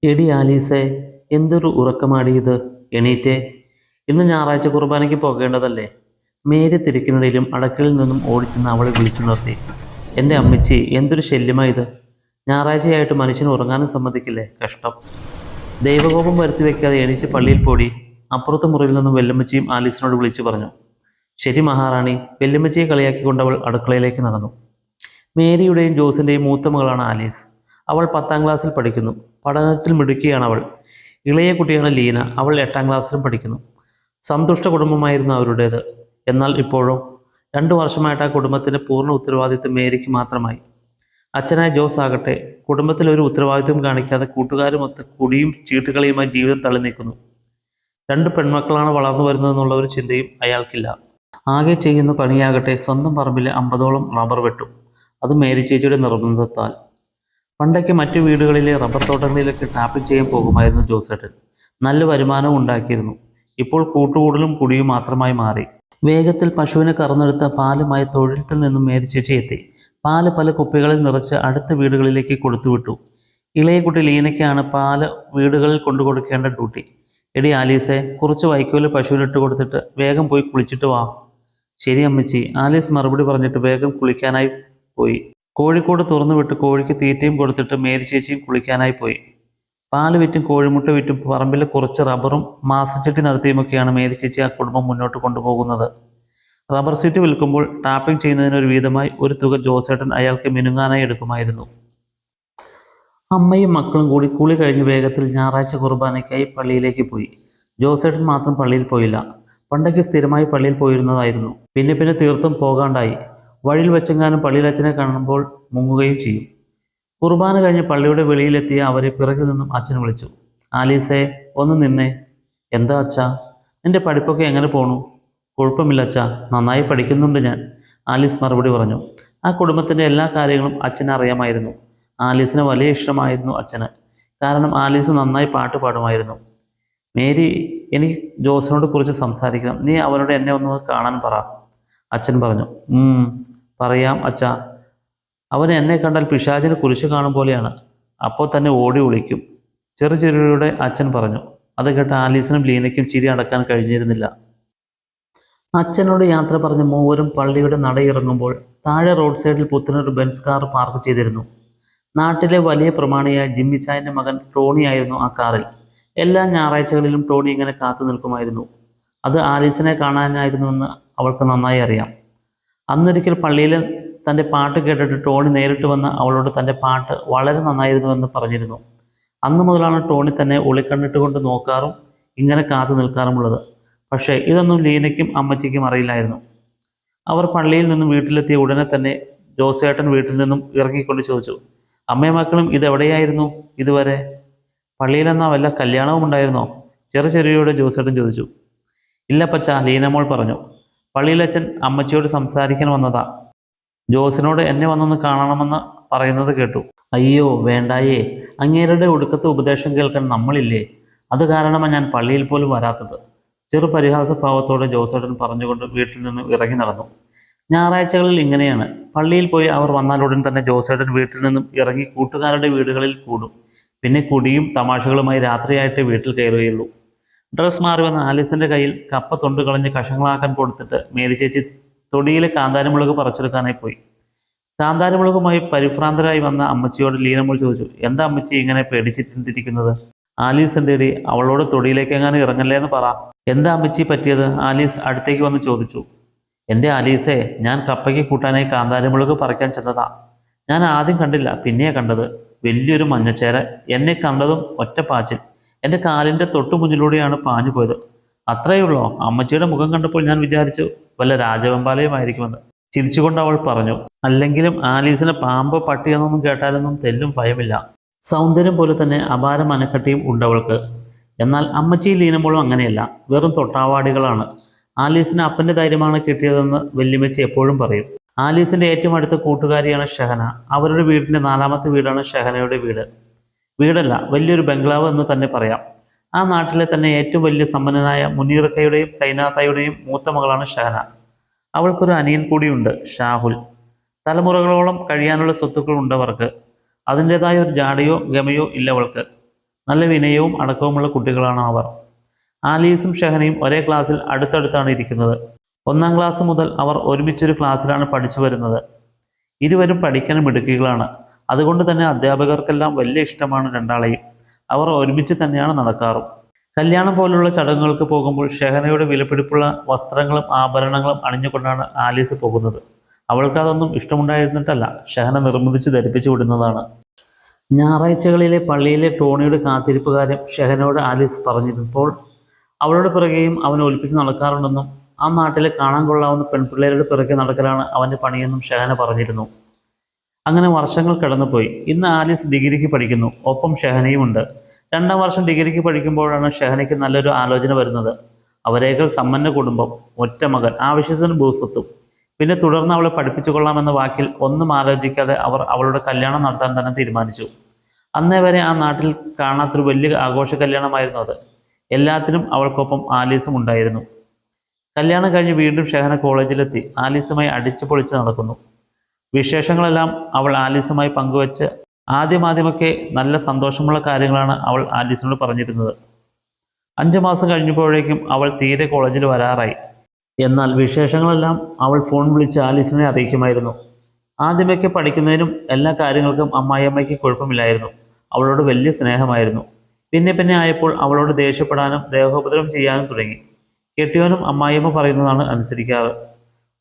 എടി ആലീസേ, എന്തൊരു ഉറക്കമാടി ഇത്! എണീറ്റേ. ഇന്ന് ഞായറാഴ്ച കുർബാനയ്ക്ക് പോകേണ്ടതല്ലേ? മേരി തിരക്കിനിടയിലും അടക്കളയിൽ നിന്നും ഓടിച്ചെന്ന് അവളെ വിളിച്ചു നിർത്തി. എൻ്റെ അമ്മച്ചി, എന്തൊരു ശല്യമാ ഇത്! ഞായറാഴ്ചയായിട്ട് മനുഷ്യന് ഉറങ്ങാനും സമ്മതിക്കില്ലേ? കഷ്ടം! ദൈവകോപം വരുത്തി വെക്കാതെ എണീറ്റ് പള്ളിയിൽ പോടി. അപ്പുറത്തെ മുറിയിൽ നിന്നും വെല്ലമ്മച്ചിയും ആലീസിനോട് വിളിച്ചു പറഞ്ഞു. ശരി മഹാറാണി. വെല്ലമ്മച്ചിയെ കളിയാക്കിക്കൊണ്ട് അവൾ അടുക്കളയിലേക്ക് നടന്നു. മേരിയുടെയും ജോസിൻ്റെയും മൂത്ത മകളാണ് ആലീസ്. അവൾ 10ാം ക്ലാസ്സിൽ പഠിക്കുന്നു. പഠനത്തിൽ മിടുക്കിയാണ് അവൾ. ഇളയ കുട്ടിയാണ് ലീന. അവൾ 8ാം ക്ലാസ്സിലും പഠിക്കുന്നു. സന്തുഷ്ട കുടുംബമായിരുന്നു അവരുടേത്. എന്നാൽ ഇപ്പോഴോ 2 വർഷമായിട്ട് ആ കുടുംബത്തിൻ്റെ പൂർണ്ണ ഉത്തരവാദിത്വം മേരിക്ക് മാത്രമായി. അച്ഛനായ ജോസ് ആകട്ടെ കുടുംബത്തിൽ ഒരു ഉത്തരവാദിത്വം കാണിക്കാതെ കൂട്ടുകാരുമൊത്ത് കുടിയും ചീട്ടുകളിയുമായി ജീവിതം തള്ളി നീക്കുന്നു. 2 പെൺമക്കളാണ് വളർന്നു വരുന്നതെന്നുള്ള ഒരു ചിന്തയും അയാൾക്കില്ല. ആകെ ചെയ്യുന്ന പണിയാകട്ടെ സ്വന്തം പറമ്പിലെ 50ഓളം റബ്ബർ വെട്ടും. അത് മേരി ചേച്ചിയുടെ നിർബന്ധത്താൽ. പണ്ടൊക്കെ മറ്റു വീടുകളിലെ റബ്ബർ തോട്ടങ്ങളിലൊക്കെ ടാപ്പിംഗ് ചെയ്യാൻ പോകുമായിരുന്നു ജോസേട്ടൻ. നല്ല വരുമാനവും ഉണ്ടാക്കിയിരുന്നു. ഇപ്പോൾ കൂട്ടുകൂടലും കുടിയും മാത്രമായി മാറി. വേഗത്തിൽ പശുവിനെ കറന്നെടുത്ത പാലുമായി തൊഴുത്തിൽ നിന്നും മേരി ചേച്ചി എത്തി. പാല് പല കുപ്പികളിൽ നിറച്ച് അടുത്ത വീടുകളിലേക്ക് കൊടുത്തുവിട്ടു. ഇളയ കുട്ടി ലീനയ്ക്കാണ് പാല് വീടുകളിൽ കൊണ്ടു കൊടുക്കേണ്ട ഡ്യൂട്ടി. എടി ആലീസെ, കുറച്ച് വൈക്കോല് പശുവിനിട്ട് കൊടുത്തിട്ട് വേഗം പോയി കുളിച്ചിട്ട് വാ. ശരി അമ്മച്ചി. ആലീസ് മറുപടി പറഞ്ഞിട്ട് വേഗം കുളിക്കാനായി പോയി. കോഴിക്കോട് തുറന്നുവിട്ട് കോഴിക്ക് തീറ്റയും കൊടുത്തിട്ട് മേരി ചേച്ചിയും കുളിക്കാനായി പോയി. പാല് വിറ്റും കോഴിമുട്ട വിറ്റും പറമ്പിലെ കുറച്ച് റബ്ബറും മാസച്ചട്ടി നടത്തിയുമൊക്കെയാണ് മേരി ചേച്ചി ആ കുടുംബം മുന്നോട്ട് കൊണ്ടുപോകുന്നത്. റബ്ബർ സീറ്റ് വിൽക്കുമ്പോൾ ടാപ്പിംഗ് ചെയ്യുന്നതിനൊരു വീതമായി ഒരു തുക ജോസേട്ടൻ അയാൾക്ക് മിനുങ്ങാനായി എടുക്കുമായിരുന്നു. അമ്മയും മക്കളും കൂടി കുളി കഴിഞ്ഞ് വേഗത്തിൽ ഞായറാഴ്ച കുർബാനയ്ക്കായി പള്ളിയിലേക്ക് പോയി. ജോസേട്ടൻ മാത്രം പള്ളിയിൽ പോയില്ല. പണ്ടൊക്കെ സ്ഥിരമായി പള്ളിയിൽ പോയിരുന്നതായിരുന്നു. പിന്നെ തീർത്തും പോകാണ്ടായി. വഴിയിൽ വെച്ചെങ്ങാനും പള്ളിയിലച്ഛനെ കാണുമ്പോൾ മുങ്ങുകയും ചെയ്യും. കുർബാന കഴിഞ്ഞ് പള്ളിയുടെ വെളിയിലെത്തിയ അവരെ പിറകിൽ നിന്നും അച്ഛൻ വിളിച്ചു. ആലീസേ, ഒന്ന് നിന്നേ. എന്താ അച്ഛാ? നിന്റെ പഠിപ്പൊക്കെ എങ്ങനെ പോണു? കുഴപ്പമില്ല അച്ഛാ, നന്നായി പഠിക്കുന്നുണ്ട് ഞാൻ. ആലീസ് മറുപടി പറഞ്ഞു. ആ കുടുംബത്തിൻ്റെ എല്ലാ കാര്യങ്ങളും അച്ഛനെ അറിയാമായിരുന്നു. ആലീസിന് വലിയ ഇഷ്ടമായിരുന്നു അച്ഛന്. കാരണം ആലീസ് നന്നായി പാട്ട് പാടുമായിരുന്നു. മേരി, എനിക്ക് ജോസിനോട് കുറിച്ച് സംസാരിക്കണം. നീ അവനോട് എന്നെ ഒന്ന് കാണാൻ പറ. അച്ഛൻ പറഞ്ഞു. പറയാം അച്ഛാ. അവൻ എന്നെ കണ്ടാൽ പിശാചിന് കുരിശ് കാണും പോലെയാണ്. അപ്പോൾ തന്നെ ഓടി ഒളിക്കും. ചെറുചിരിയുടെ അച്ഛൻ പറഞ്ഞു. അത് കേട്ട് ആലീസിനും ലീനയ്ക്കും ചിരി അടക്കാൻ കഴിഞ്ഞിരുന്നില്ല. അച്ഛനോട് യാത്ര പറഞ്ഞ് മൂവരും പള്ളിയുടെ നടയിറങ്ങുമ്പോൾ താഴെ റോഡ് സൈഡിൽ പുത്തനൊരു ബെൻസ് കാർ പാർക്ക് ചെയ്തിരുന്നു. നാട്ടിലെ വലിയ പ്രമാണിയായ ജിമ്മിച്ചായൻ്റെ മകൻ ടോണിയായിരുന്നു ആ കാറിൽ. എല്ലാ ഞായറാഴ്ചകളിലും ടോണി ഇങ്ങനെ കാത്തു നിൽക്കുമായിരുന്നു. അത് ആലീസിനെ കാണാനായിരുന്നുവെന്ന് അവൾക്ക് നന്നായി അറിയാം. അന്നൊരിക്കൽ പള്ളിയിൽ തൻ്റെ പാട്ട് കേട്ടിട്ട് ടോണി നേരിട്ട് വന്ന് അവളോട് തൻ്റെ പാട്ട് വളരെ നന്നായിരുന്നുവെന്ന് പറഞ്ഞിരുന്നു. അന്നു മുതലാണ് ടോണി തന്നെ ഒളിക്കണ്ണിട്ട് കൊണ്ട് നോക്കാറും ഇങ്ങനെ കാത്തു നിൽക്കാറുമുള്ളത്. പക്ഷേ ഇതൊന്നും ലീനയ്ക്കും അമ്മച്ചിക്കും അറിയില്ലായിരുന്നു. അവർ പള്ളിയിൽ നിന്നും വീട്ടിലെത്തിയ ഉടനെ തന്നെ ജോസേട്ടൻ വീട്ടിൽ നിന്നും ഇറങ്ങിക്കൊണ്ട് ചോദിച്ചു. അമ്മയും മക്കളും ഇതെവിടെയായിരുന്നു ഇതുവരെ? പള്ളിയിലെന്നാ വല്ല കല്യാണവും ഉണ്ടായിരുന്നോ? ചെറിയോടെ ജോസേട്ടൻ ചോദിച്ചു. ഇല്ല പച്ച, ലീനമോൾ പറഞ്ഞു. പള്ളിയിലച്ഛൻ അമ്മച്ചിയോട് സംസാരിക്കാൻ വന്നതാ. ജോസിനോട് എന്നെ വന്നൊന്ന് കാണണമെന്ന് പറയുന്നത് കേട്ടു. അയ്യോ വേണ്ടായേ, അങ്ങേരുടെ ഒടുക്കത്തെ ഉപദേശം കേൾക്കാൻ നമ്മളില്ലേ? അത് കാരണമാണ് ഞാൻ പള്ളിയിൽ പോലും വരാത്തത്. പരിഹാസഭാവത്തോടെ ജോസേട്ടൻ പറഞ്ഞുകൊണ്ട് വീട്ടിൽ നിന്ന് ഇറങ്ങി നടന്നു. ഞായറാഴ്ചകളിൽ ഇങ്ങനെയാണ്. പള്ളിയിൽ പോയി അവർ വന്നാലുടൻ തന്നെ ജോസേട്ടൻ വീട്ടിൽ നിന്നും ഇറങ്ങി കൂട്ടുകാരുടെ വീടുകളിൽ കൂടും. പിന്നെ കുടിയും തമാശകളുമായി രാത്രിയായിട്ട് വീട്ടിൽ കയറുകയുള്ളൂ. ഡ്രസ് മാറി വന്ന ആലീസിൻ്റെ കയ്യിൽ കപ്പ തൊണ്ട് കളഞ്ഞ് കഷങ്ങളാക്കാൻ കൊടുത്തിട്ട് മേരി ചേച്ചി തൊടിയിലെ കാന്താരിമുളക് പറിച്ചെടുക്കാനായി പോയി. കാന്താരിമുളകുമായി പരിഭ്രാന്തരായി വന്ന അമ്മച്ചിയോട് ലീനമോൾ ചോദിച്ചു. എന്താ അമ്മച്ചി ഇങ്ങനെ പേടിച്ചിട്ടിരിക്കുന്നത്? ആലീസ് എന്തേടി? അവളോട് തൊടിയിലേക്ക് എങ്ങാനും ഇറങ്ങല്ലേ എന്ന് പറ. എന്താ അമ്മച്ചി പറ്റിയത്? ആലീസ് അടുത്തേക്ക് വന്ന് ചോദിച്ചു. എൻ്റെ ആലീസേ, ഞാൻ കപ്പയ്ക്ക് കൂട്ടാനായി കാന്താരിമുളക് പറിക്കാൻ ചെന്നതാ. ഞാൻ ആദ്യം കണ്ടില്ല, പിന്നെയാ കണ്ടത്. വലിയൊരു മഞ്ഞച്ചേര. എന്നെ കണ്ടതും ഒറ്റ പാച്ചിൽ എൻ്റെ കാലിൻ്റെ തൊട്ടു മുന്നിലൂടെയാണ് പാഞ്ഞു പോയത്. അത്രയുള്ളോ? അമ്മച്ചിയുടെ മുഖം കണ്ടപ്പോൾ ഞാൻ വിചാരിച്ചു വല്ല രാജവെമ്പാലയുമായിരിക്കുമെന്ന്. ചിരിച്ചുകൊണ്ട് അവൾ പറഞ്ഞു. അല്ലെങ്കിലും ആലീസിന് പാമ്പ് പട്ടിയെന്നൊന്നും കേട്ടാലൊന്നും തെല്ലും ഭയമില്ല. സൗന്ദര്യം പോലെ തന്നെ അപാര മനക്കട്ടിയും ഉണ്ടവൾക്ക്. എന്നാൽ അമ്മച്ചി ലീനമ്പോഴും അങ്ങനെയല്ല. വെറും തൊട്ടാവാടികളാണ്. ആലീസിന് അപ്പൻ്റെ ധൈര്യമാണ് കിട്ടിയതെന്ന് വല്യമ്മച്ചി എപ്പോഴും പറയും. ആലീസിൻ്റെ ഏറ്റവും അടുത്ത കൂട്ടുകാരിയാണ് ഷഹന. അവരുടെ വീടിൻ്റെ 4ാമത്തെ വീടാണ് ഷഹനയുടെ വീട്. വീടല്ല, വലിയൊരു ബംഗ്ലാവ് എന്ന് തന്നെ പറയാം. ആ നാട്ടിലെ തന്നെ ഏറ്റവും വലിയ സമ്പന്നനായ മുനീറക്കയുടെയും സൈനാത്തയുടെയും മൂത്ത മകളാണ് ഷഹന. അവൾക്കൊരു അനിയൻ കൂടിയുണ്ട്, ഷാഹുൽ. തലമുറകളോളം കഴിയാനുള്ള സ്വത്തുക്കൾ ഉണ്ടവർക്ക്. അതിൻ്റെതായ ഒരു ജാടയോ ഗമയോ ഇല്ലവൾക്ക്. നല്ല വിനയവും അടക്കവുമുള്ള കുട്ടികളാണ് അവർ. ആലീസും ഷെഹനയും ഒരേ ക്ലാസ്സിൽ അടുത്തടുത്താണ് ഇരിക്കുന്നത്. 1-ാം ക്ലാസ് മുതൽ അവർ ഒരുമിച്ചൊരു ക്ലാസ്സിലാണ് പഠിച്ചു വരുന്നത്. ഇരുവരും പഠിക്കാൻ മിടുക്കികളാണ്. അതുകൊണ്ട് തന്നെ അധ്യാപകർക്കെല്ലാം വലിയ ഇഷ്ടമാണ് രണ്ടാളെയും. അവർ ഒരുമിച്ച് തന്നെയാണ് നടക്കാറും. കല്യാണം പോലുള്ള ചടങ്ങുകൾക്ക് പോകുമ്പോൾ ഷെഹനയുടെ വിലപിടിപ്പുള്ള വസ്ത്രങ്ങളും ആഭരണങ്ങളും അണിഞ്ഞുകൊണ്ടാണ് ആലീസ് പോകുന്നത്. അവൾക്ക് അതൊന്നും ഇഷ്ടമുണ്ടായിരുന്നിട്ടല്ല, ഷെഹന നിർബന്ധിച്ച് ധരിപ്പിച്ചു വിടുന്നതാണ്. ഞായറാഴ്ചകളിലെ പള്ളിയിലെ ടോണിയുടെ കാത്തിരിപ്പ് കാര്യം ഷെഹനയോട് ആലീസ് പറഞ്ഞിരുന്നപ്പോൾ അവളുടെ പിറകെയും അവൻ ഒലിപ്പിച്ച് നടക്കാറുണ്ടെന്നും ആ നാട്ടിലെ കാണാൻ കൊള്ളാവുന്ന പെൺപിള്ളേരുടെ പിറകെ നടക്കലാണ് അവൻ്റെ പണിയെന്നും ഷെഹന പറഞ്ഞിരുന്നു. അങ്ങനെ വർഷങ്ങൾ കടന്നുപോയി. ഇന്ന് ആലീസ് ഡിഗ്രിക്ക് പഠിക്കുന്നു. ഒപ്പം ഷെഹനയുമുണ്ട്. 2-ാം വർഷം ഡിഗ്രിക്ക് പഠിക്കുമ്പോഴാണ് ഷെഹനയ്ക്ക് നല്ലൊരു ആലോചന വരുന്നത്. അവരേക്കാൾ സമ്പന്ന കുടുംബം, ഒറ്റ മകൻ, ആവശ്യത്തിന് ഭൂസ്വത്തും. പിന്നെ തുടർന്ന് അവളെ പഠിപ്പിച്ചു കൊള്ളാമെന്ന വാക്കിൽ ഒന്നും ആലോചിക്കാതെ അവർ അവളുടെ കല്യാണം നടത്താൻ തന്നെ തീരുമാനിച്ചു. അന്നേ വരെ ആ നാട്ടിൽ കാണാത്തൊരു വലിയ ആഘോഷ കല്യാണമായിരുന്നു അത്. എല്ലാത്തിനും അവൾക്കൊപ്പം ആലീസും ഉണ്ടായിരുന്നു. കല്യാണം കഴിഞ്ഞ് വീണ്ടും ഷെഹന കോളേജിലെത്തി ആലീസുമായി അടിച്ചു പൊളിച്ച് നടക്കുന്നു. വിശേഷങ്ങളെല്ലാം അവൾ ആലീസുമായി പങ്കുവച്ച് ആദ്യമൊക്കെ നല്ല സന്തോഷമുള്ള കാര്യങ്ങളാണ് അവൾ ആലീസിനോട് പറഞ്ഞിരുന്നത്. 5 മാസം കഴിഞ്ഞപ്പോഴേക്കും അവൾ തീരെ കോളേജിൽ വരാറായി. എന്നാൽ വിശേഷങ്ങളെല്ലാം അവൾ ഫോൺ വിളിച്ച് ആലീസിനെ അറിയിക്കുമായിരുന്നു. ആദ്യമൊക്കെ പഠിക്കുന്നതിനും എല്ലാ കാര്യങ്ങൾക്കും അമ്മായിയമ്മയ്ക്ക് കുഴപ്പമില്ലായിരുന്നു. അവളോട് വലിയ സ്നേഹമായിരുന്നു. പിന്നെ ആയപ്പോൾ അവളോട് ദേഷ്യപ്പെടാനും ദേഹോപദ്രവം ചെയ്യാനും തുടങ്ങി. കെട്ടിയോനും അമ്മായിയമ്മ പറയുന്നതാണ് അനുസരിക്കാറ്.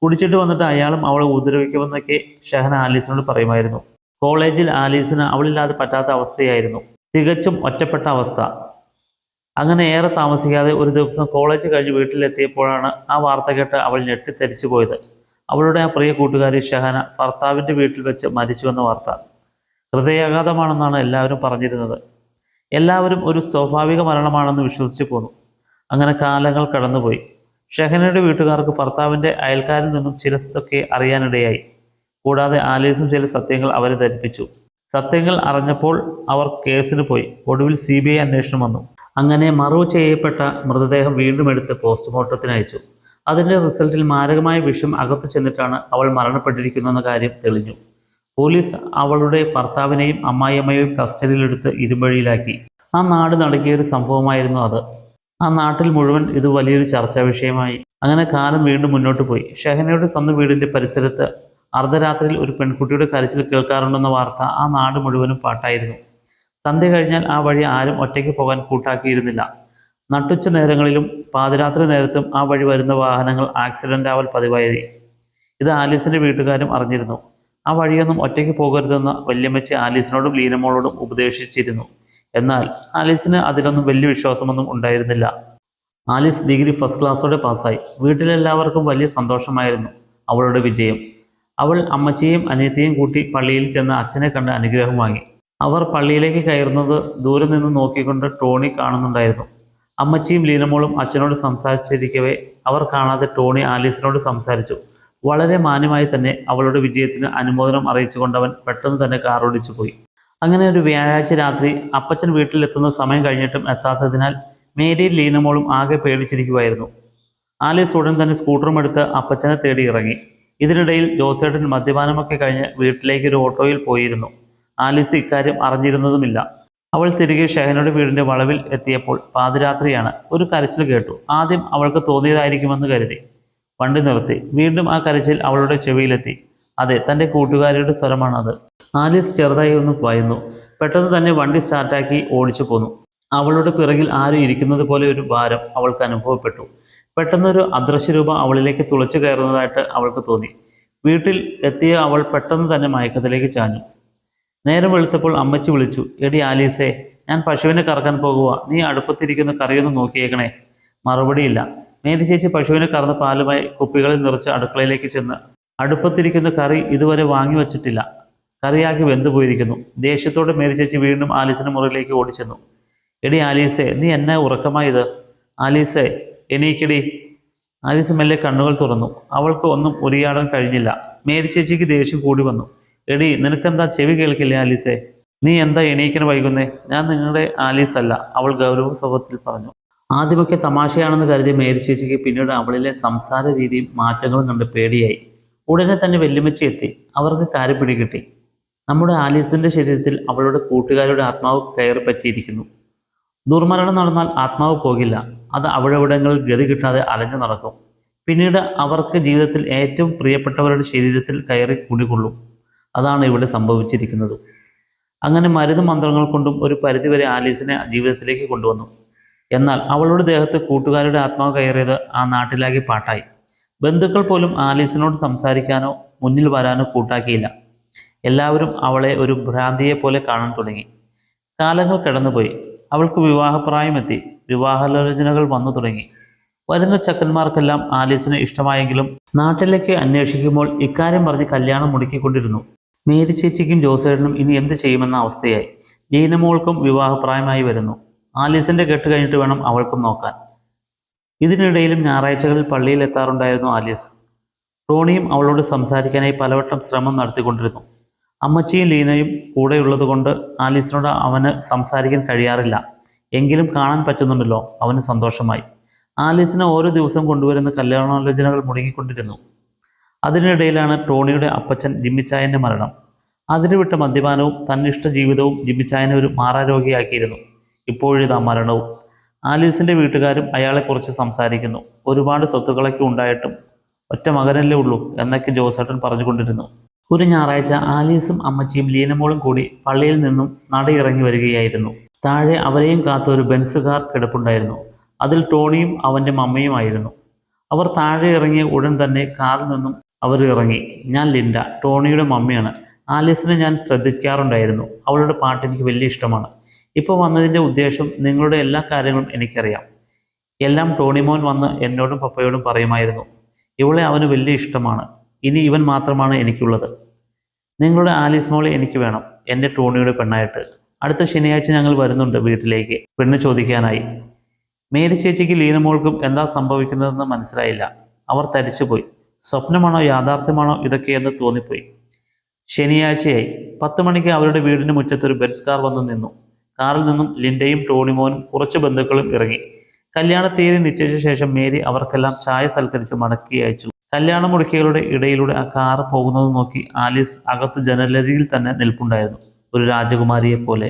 കുടിച്ചിട്ട് വന്നിട്ട് അയാളും അവളെ ഉപദ്രവിക്കുമെന്നൊക്കെ ഷെഹന ആലീസിനോട് പറയുമായിരുന്നു. കോളേജിൽ ആലീസിന് അവളില്ലാതെ പറ്റാത്ത അവസ്ഥയായിരുന്നു. തികച്ചും ഒറ്റപ്പെട്ട അവസ്ഥ. അങ്ങനെ ഏറെ താമസിക്കാതെ ഒരു ദിവസം കോളേജ് കഴിഞ്ഞ് വീട്ടിലെത്തിയപ്പോഴാണ് ആ വാർത്ത കേട്ട് അവൾ ഞെട്ടിത്തരിച്ചു പോയത്. അവളുടെ ആ പ്രിയ കൂട്ടുകാരി ഷെഹന ഭർത്താവിൻ്റെ വീട്ടിൽ വെച്ച് മരിച്ചുവെന്ന വാർത്ത. ഹൃദയാഘാതമാണെന്നാണ് എല്ലാവരും പറഞ്ഞിരുന്നത്. എല്ലാവരും ഒരു സ്വാഭാവിക മരണമാണെന്ന് വിശ്വസിച്ചു പോന്നു. അങ്ങനെ കാലങ്ങൾ കടന്നുപോയി. ഷെഹനയുടെ വീട്ടുകാർക്ക് ഭർത്താവിൻ്റെ അയൽക്കാരിൽ നിന്നും ചിലതൊക്കെ അറിയാനിടയായി. കൂടാതെ ആലീസും ചില സത്യങ്ങൾ അവരെ ധരിപ്പിച്ചു. സത്യങ്ങൾ അറിഞ്ഞപ്പോൾ അവർ കേസിന് പോയി. ഒടുവിൽ CBI അന്വേഷണം വന്നു. അങ്ങനെ മറവ് ചെയ്യപ്പെട്ട മൃതദേഹം വീണ്ടും എടുത്ത് പോസ്റ്റ്മോർട്ടത്തിന് അയച്ചു. അതിൻ്റെ റിസൾട്ടിൽ മാരകമായ വിഷം അകത്തു ചെന്നിട്ടാണ് അവൾ മരണപ്പെട്ടിരിക്കുന്നതെന്ന കാര്യം തെളിഞ്ഞു. പോലീസ് അവളുടെ ഭർത്താവിനെയും അമ്മായിയമ്മയെയും കസ്റ്റഡിയിലെടുത്ത് ഇരുമ്പഴിയിലാക്കി. ആ നാട് നടക്കിയ ഒരു സംഭവമായിരുന്നു അത്. ആ നാട്ടിൽ മുഴുവൻ ഇത് വലിയൊരു ചർച്ചാ വിഷയമായി. അങ്ങനെ കാലം വീണ്ടും മുന്നോട്ട് പോയി. ഷെഹനയുടെ സ്വന്തം വീടിൻ്റെ പരിസരത്ത് അർദ്ധരാത്രിയിൽ ഒരു പെൺകുട്ടിയുടെ കരച്ചിൽ കേൾക്കാറുണ്ടെന്ന വാർത്ത ആ നാട് മുഴുവനും പാട്ടായിരുന്നു. സന്ധ്യ കഴിഞ്ഞാൽ ആ വഴി ആരും ഒറ്റയ്ക്ക് പോകാൻ കൂട്ടാക്കിയിരുന്നില്ല. നട്ടുച്ച നേരങ്ങളിലും പാതിരാത്രി നേരത്തും ആ വഴി വരുന്ന വാഹനങ്ങൾ ആക്സിഡൻ്റ് ആവൽ പതിവായി. ഇത് ആലീസിൻ്റെ വീട്ടുകാരും അറിഞ്ഞിരുന്നു. ആ വഴിയൊന്നും ഒറ്റയ്ക്ക് പോകരുതെന്ന് വല്യമ്മച്ചി ആലീസിനോടും ലീനമോളോടും ഉപദേശിച്ചിരുന്നു. എന്നാൽ ആലീസിന് അതിലൊന്നും വലിയ വിശ്വാസമൊന്നും ഉണ്ടായിരുന്നില്ല. ആലീസ് ഡിഗ്രി ഫസ്റ്റ് ക്ലാസ്സോടെ പാസ്സായി. വീട്ടിലെല്ലാവർക്കും വലിയ സന്തോഷമായിരുന്നു അവളുടെ വിജയം. അവൾ അമ്മച്ചിയെയും അനിയത്തിയെയും കൂട്ടി പള്ളിയിൽ ചെന്ന് അച്ഛനെ കണ്ട് അനുഗ്രഹം വാങ്ങി. അവർ പള്ളിയിലേക്ക് കയറുന്നത് ദൂരെ നിന്ന് നോക്കിക്കൊണ്ട് ടോണി കാണുന്നുണ്ടായിരുന്നു. അമ്മച്ചിയും ലീനമോളും അച്ഛനോട് സംസാരിച്ചിരിക്കവേ അവർ കാണാതെ ടോണി ആലീസിനോട് സംസാരിച്ചു. വളരെ മാന്യമായി തന്നെ അവളുടെ വിജയത്തിന് അനുമോദനം അറിയിച്ചുകൊണ്ടവൻ പെട്ടെന്ന് തന്നെ കാറോടിച്ചു പോയി. അങ്ങനെ ഒരു വ്യാഴാഴ്ച രാത്രി അപ്പച്ചൻ വീട്ടിലെത്തുന്ന സമയം കഴിഞ്ഞിട്ടും എത്താത്തതിനാൽ മേരിയും ലീനമോളും ആകെ പേടിച്ചിരിക്കുമായിരുന്നു. ആലീസ് ഉടൻ തന്നെ സ്കൂട്ടറും എടുത്ത് അപ്പച്ചനെ തേടി ഇറങ്ങി. ഇതിനിടയിൽ ജോസേട്ടൻ മദ്യപാനമൊക്കെ കഴിഞ്ഞ് വീട്ടിലേക്ക് ഒരു ഓട്ടോയിൽ പോയിരുന്നു. ആലീസ് ഇക്കാര്യം അറിഞ്ഞിരുന്നതുമില്ല. അവൾ തിരികെ ഷെഹനയുടെ വീടിൻ്റെ വളവിൽ എത്തിയപ്പോൾ പാതിരാത്രിയാണ്. ഒരു കരച്ചിൽ കേട്ടു. ആദ്യം അവൾക്ക് തോന്നിയതായിരിക്കുമെന്ന് കരുതി വണ്ടി നിർത്തി. വീണ്ടും ആ കരച്ചിൽ അവളുടെ ചെവിയിലെത്തി. അതെ, തൻ്റെ കൂട്ടുകാരിയുടെ സ്വരമാണത്. ആലീസ് ചെറുതായി ഒന്ന് ഭയന്നു. പെട്ടെന്ന് തന്നെ വണ്ടി സ്റ്റാർട്ടാക്കി ഓടിച്ചു പോന്നു. അവളുടെ പിറകിൽ ആരും ഇരിക്കുന്നത് പോലെ ഒരു ഭാരം അവൾക്ക് അനുഭവപ്പെട്ടു. പെട്ടെന്നൊരു അദൃശ്യരൂപം അവളിലേക്ക് തുളച്ചു കയറുന്നതായിട്ട് അവൾക്ക് തോന്നി. വീട്ടിൽ എത്തിയ അവൾ പെട്ടെന്ന് തന്നെ മയക്കത്തിലേക്ക് ചാഞ്ഞു. നേരം വെളുത്തപ്പോൾ അമ്മച്ചി വിളിച്ചു. എടി ആലീസേ, ഞാൻ പശുവിനെ കറക്കാൻ പോകുക, നീ അടുപ്പത്തിരിക്കുന്ന കറിയൊന്ന് നോക്കിയേക്കണേ. മറുപടിയില്ല. മേരി ചേച്ചി പശുവിനെ കറന്ന് പാലുമായി കുപ്പികളിൽ നിറച്ച് അടുക്കളയിലേക്ക് ചെന്ന് അടുപ്പത്തിരിക്കുന്ന കറി ഇതുവരെ വാങ്ങി വച്ചിട്ടില്ല. കറിയാക്കി വെന്തുപോയിരിക്കുന്നു. ദേഷ്യത്തോടെ മേരി ചേച്ചി വീണ്ടും ആലീസിന്റെ മുറിയിലേക്ക് ഓടിച്ചെന്നു. എടി ആലീസേ, നീ എന്നെ ഉറക്കമായത്? ആലീസേ, എണീക്കടി. ആലീസ് മെല്ലെ കണ്ണുകൾ തുറന്നു. അവൾക്ക് ഒന്നും ഉരിയാടാൻ കഴിഞ്ഞില്ല. മേരി ചേച്ചിക്ക് ദേഷ്യം കൂടി വന്നു. എടി, നിനക്കെന്താ ചെവി കേൾക്കില്ലേ ആലീസേ? നീ എന്താ എണീക്കാൻ വൈകുന്നേ? ഞാൻ നിങ്ങളുടെ ആലീസ് അല്ല, അവൾ ഗൗരവ സ്വഭാവത്തിൽ പറഞ്ഞു. ആദ്യമൊക്കെ തമാശയാണെന്ന് കരുതിയ മേരി ചേച്ചിക്ക് പിന്നീട് അവളിലെ സംസാര രീതിയും മാറ്റങ്ങളും കണ്ട് പേടിയായി. ഉടനെ തന്നെ വെല്ലുമച്ചി എത്തി. അവർക്ക് കാര്യം പിടികിട്ടി. നമ്മുടെ ആലീസിന്റെ ശരീരത്തിൽ അവളുടെ കൂട്ടുകാരുടെ ആത്മാവ് കയറി പറ്റിയിരിക്കുന്നു. ദുർമരണം നടന്നാൽ ആത്മാവ് പോകില്ല, അത് അവിടെവിടങ്ങളിൽ ഗതി കിട്ടാതെ അലഞ്ഞു നടക്കും. പിന്നീട് അവർക്ക് ജീവിതത്തിൽ ഏറ്റവും പ്രിയപ്പെട്ടവരുടെ ശരീരത്തിൽ കയറി കുടികൊള്ളും. അതാണ് ഇവിടെ സംഭവിച്ചിരിക്കുന്നത്. അങ്ങനെ മരുന്ന് മന്ത്രങ്ങൾ കൊണ്ടും ഒരു പരിധിവരെ ആലീസിനെ ജീവിതത്തിലേക്ക് കൊണ്ടുവന്നു. എന്നാൽ അവളുടെ ദേഹത്ത് കൂട്ടുകാരുടെ ആത്മാവ് കയറിയത് ആ നാട്ടിലാകെ പാട്ടായി. ബന്ധുക്കൾ പോലും ആലീസിനോട് സംസാരിക്കാനോ മുന്നിൽ വരാനോ കൂട്ടാക്കിയില്ല. എല്ലാവരും അവളെ ഒരു ഭ്രാന്തിയെ പോലെ കാണാൻ തുടങ്ങി. കാലങ്ങൾ കടന്നുപോയി. അവൾക്ക് വിവാഹപ്രായമെത്തി. വിവാഹാലോചനകൾ വന്നു തുടങ്ങി. വരുന്ന ചക്കന്മാർക്കെല്ലാം ആലീസിന് ഇഷ്ടമായെങ്കിലും നാട്ടിലേക്ക് അന്വേഷിക്കുമ്പോൾ ഇക്കാര്യം പറഞ്ഞ് കല്യാണം മുടക്കിക്കൊണ്ടിരുന്നു. മേരി ചേച്ചിക്കും ജോസേട്ടനും ഇനി എന്ത് ചെയ്യുമെന്ന അവസ്ഥയായി. ജീനമോൾക്കും വിവാഹപ്രായമായി വരുന്നു. ആലീസിന്റെ കെട്ട് കഴിഞ്ഞിട്ട് വേണം അവൾക്കും നോക്കാൻ. ഇതിനിടയിലും ഞായറാഴ്ചകളിൽ പള്ളിയിൽ എത്താറുണ്ടായിരുന്നു ആലീസ്. ടോണിയും അവളോട് സംസാരിക്കാനായി പലവട്ടം ശ്രമം നടത്തിക്കൊണ്ടിരുന്നു. അമ്മച്ചിയും ലീനയും കൂടെയുള്ളത് കൊണ്ട് ആലീസിനോട് അവന് സംസാരിക്കാൻ കഴിയാറില്ല. എങ്കിലും കാണാൻ പറ്റുന്നുണ്ടല്ലോ, അവന് സന്തോഷമായി. ആലീസിനെ ഓരോ ദിവസം കൊണ്ടുവരുന്ന കല്യാണാലോചനകൾ മുടങ്ങിക്കൊണ്ടിരുന്നു. അതിനിടയിലാണ് ടോണിയുടെ അപ്പച്ചൻ ജിമ്മിച്ചായൻ്റെ മരണം. അതിരുവിട്ട മദ്യപാനവും തന്നിഷ്ട ജീവിതവും ജിമ്മിച്ചായനെ ഒരു മാറാരോഗിയാക്കിയിരുന്നു. ഇപ്പോഴിതാ മരണവും. ആലീസിൻ്റെ വീട്ടുകാരും അയാളെക്കുറിച്ച് സംസാരിക്കുന്നു. ഒരുപാട് സ്വത്തുക്കളൊക്കെ ഉണ്ടായിട്ടും ഒറ്റ മകനല്ലേ ഉള്ളൂ എന്നൊക്കെ ജോസേട്ടൻ പറഞ്ഞുകൊണ്ടിരുന്നു. ഒരു ഞായറാഴ്ച ആലീസും അമ്മച്ചിയും ലീനമോളും കൂടി പള്ളിയിൽ നിന്നും നടയിറങ്ങി വരികയായിരുന്നു. താഴെ അവരെയും കാത്ത ഒരു ബെൻസ് കാർ കിടപ്പുണ്ടായിരുന്നു. അതിൽ ടോണിയും അവൻ്റെ മമ്മയുമായിരുന്നു. അവർ താഴെ ഇറങ്ങിയ ഉടൻ തന്നെ കാറിൽ നിന്നും അവർ ഇറങ്ങി. ഞാൻ ലിൻഡ, ടോണിയുടെ മമ്മിയാണ്. ആലീസിനെ ഞാൻ ശ്രദ്ധിക്കാറുണ്ടായിരുന്നു. അവളുടെ പാട്ട് എനിക്ക് വലിയ ഇഷ്ടമാണ്. ഇപ്പോൾ വന്നതിൻ്റെ ഉദ്ദേശം നിങ്ങളുടെ എല്ലാ കാര്യങ്ങളും എനിക്കറിയാം. എല്ലാം ടോണിമോൻ വന്ന് എന്നോടും പപ്പയോടും പറയുമായിരുന്നു. ഇവളെ അവന് വലിയ ഇഷ്ടമാണ്. ഇനി ഇവൻ മാത്രമാണ് എനിക്കുള്ളത്. നിങ്ങളുടെ ആലീസ് മോളെ എനിക്ക് വേണം, എൻ്റെ ടോണിയുടെ പെണ്ണായിട്ട്. അടുത്ത ശനിയാഴ്ച ഞങ്ങൾ വരുന്നുണ്ട് വീട്ടിലേക്ക് പെണ്ണ് ചോദിക്കാനായി. മേരി ചേച്ചിക്ക് ലീനമോൾക്കും എന്താ സംഭവിക്കുന്നതെന്ന് മനസ്സിലായില്ല. അവർ തരിച്ചുപോയി. സ്വപ്നമാണോ യാഥാർത്ഥ്യമാണോ ഇതൊക്കെയെന്ന് തോന്നിപ്പോയി. ശനിയാഴ്ചയായി. 10 മണിക്ക് അവരുടെ വീടിന് മുറ്റത്തൊരു ബെൻസ് കാർ വന്ന് നിന്നു. കാറിൽ നിന്നും ലിൻഡയും ടോണിമോനും കുറച്ച് ബന്ധുക്കളും ഇറങ്ങി. കല്യാണ തീയതി നിശ്ചയിച്ച ശേഷം മേരി അവർക്കെല്ലാം ചായ സൽക്കരിച്ച് മടക്കി അയച്ചു. കല്യാണ മുടക്കികളുടെ ഇടയിലൂടെ ആ കാറ് പോകുന്നത് നോക്കി ആലീസ് അകത്ത് ജനലരിയിൽ തന്നെ നിൽപ്പുണ്ടായിരുന്നു, ഒരു രാജകുമാരിയെ പോലെ.